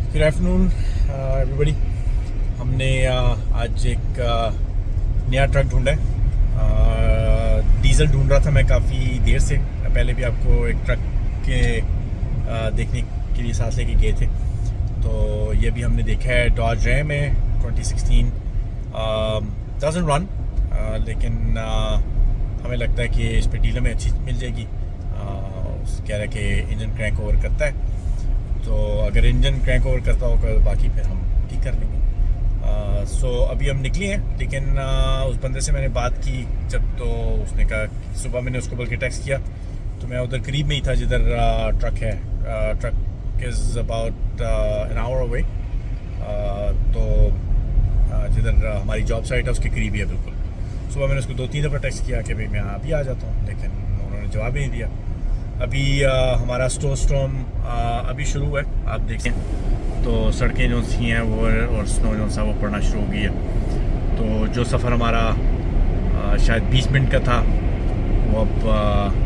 Good afternoon everybody. हमने आज एक नया ट्रक ढूंढा है। डीज़ल ढूंढ रहा था मैं काफ़ी देर से। पहले भी आपको एक ट्रक के देखने के लिए साथ लेके गए थे, तो ये भी हमने देखा है। डॉज रैम है 2016, डजंट रन, लेकिन हमें लगता है कि इस पर डीलर में अच्छी मिल जाएगी। कह रहा है कि इंजन क्रैंक ओवर करता है, तो अगर इंजन क्रैंक ओवर करता होगा तो बाकी फिर हम ठीक कर लेंगे। सो अभी हम निकले हैं, लेकिन उस बंदे से मैंने बात की जब, तो उसने कहा, सुबह मैंने उसको बल्कि टेक्स्ट किया तो मैं उधर करीब में ही था जिधर ट्रक है। Truck is about an hour away, तो जिधर हमारी जॉब साइट है उसके करीब ही है बिल्कुल। सुबह मैंने उसको 2-3 दफ़ा टेक्स्ट किया कि भाई मैं अभी आ जाता हूँ, लेकिन उन्होंने जवाब ही नहीं दिया। अभी हमारा स्टोर स्टॉर्म अभी शुरू है, आप देखते हैं तो सड़कें जो सी हैं वो और स्नो जो सा वो पड़ना शुरू हो गई है। तो जो सफ़र हमारा शायद 20 मिनट का था वो अब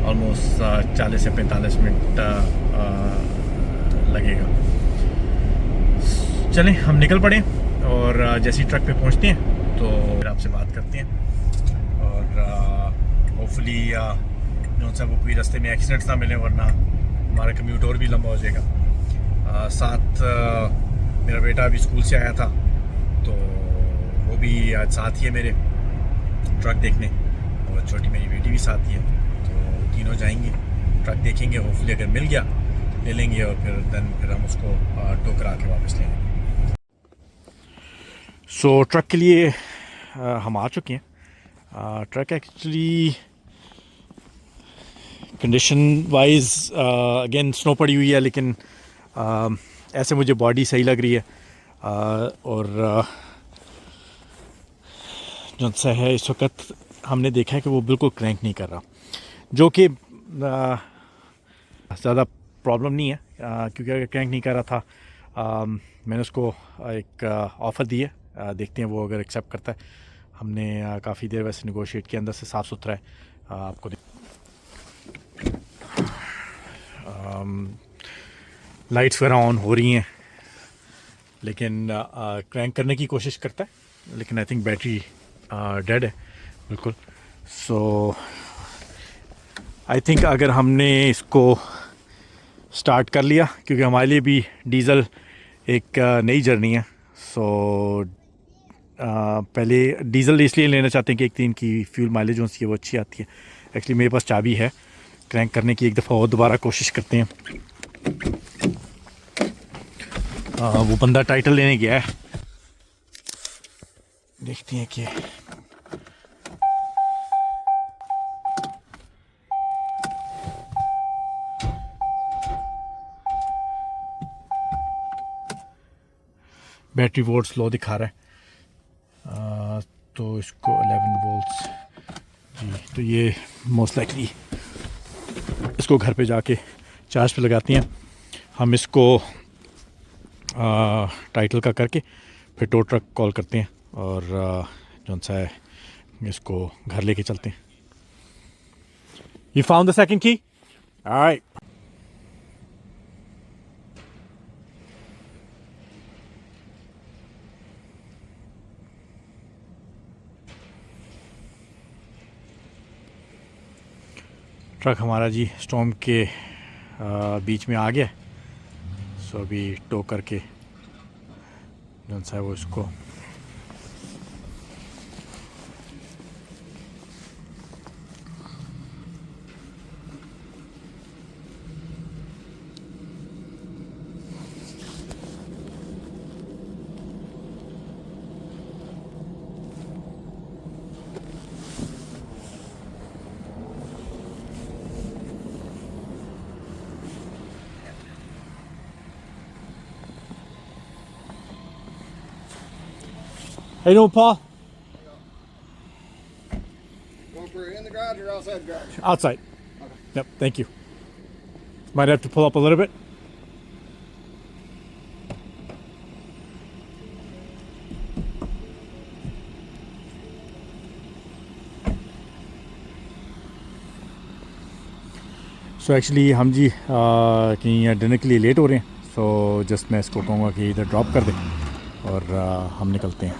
ऑलमोस्ट 40 से 45 मिनट लगेगा। चलें हम निकल पड़े और जैसे ही ट्रक पे पहुंचते हैं तो फिर आपसे बात करते हैं और होपफुली जो सा वो कोई रास्ते में एक्सीडेंट्स ना मिले, वरना हमारा कम्यूट और भी लंबा हो जाएगा। साथ मेरा बेटा अभी स्कूल से आया था, तो वो भी आज साथ ही है मेरे ट्रक देखने, और छोटी मेरी बेटी भी साथ ही है। तो तीनों जाएंगे, ट्रक देखेंगे, होपफुली अगर मिल गया ले लेंगे और फिर हम उसको टो करा के वापस लेंगे। सो ट्रक के लिए हम आ चुके हैं। Truck actually condition wise again snow पड़ी हुई है, लेकिन ऐसे मुझे बॉडी सही लग रही है। और जो सा है इस वक्त हमने देखा है कि वो बिल्कुल क्रैंक नहीं कर रहा, जो कि ज़्यादा प्रॉब्लम नहीं है, क्योंकि अगर क्रैंक नहीं कर रहा था मैंने उसको एक ऑफ़र दी है। देखते हैं वो अगर एक्सेप्ट करता है। हमने काफ़ी देर वैसे नेगोशिएट किया, अंदर से साफ़ सुथरा है। आपको लाइट्स वगैरह ऑन हो रही हैं, लेकिन क्रैंक करने की कोशिश करता है, लेकिन आई थिंक बैटरी डेड है बिल्कुल। सो आई थिंक अगर हमने इसको स्टार्ट कर लिया, क्योंकि हमारे लिए भी डीज़ल एक नई जर्नी है। सो पहले डीज़ल इसलिए लेना चाहते हैं कि एक दिन की फ्यूल माइलेज जो सी है वो अच्छी आती है। एक्चुअली मेरे पास चाबी है क्रैंक करने की, एक दफ़ा और दोबारा कोशिश करते हैं। वो बंदा टाइटल लेने गया है, देखते हैं कि बैटरी वोल्ट स्लो दिखा रहा है। तो इसको 11 वोल्ट्स जी, तो ये मोस्ट लाइकली इसको घर पे जाके चार्ज पे लगाते हैं। हम इसको टाइटल का करके फिर टो ट्रक कॉल करते हैं और जो सा है इसको घर लेके चलते हैं। You found the second key? All right. Truck हमारा जी स्टॉर्म के बीच में आ गया। सो अभी टो करके जो सा है वो इसको How you doing, Paul? Going for in the garage or outside the garage? Outside. Okay. Yep, thank you. Might have to pull up a little bit. So actually हम जी कहीं डिनर के लिए लेट हो रहे हैं। सो जस्ट मैं इसको कहूँगा कि इधर ड्रॉप कर दे और हम निकलते हैं।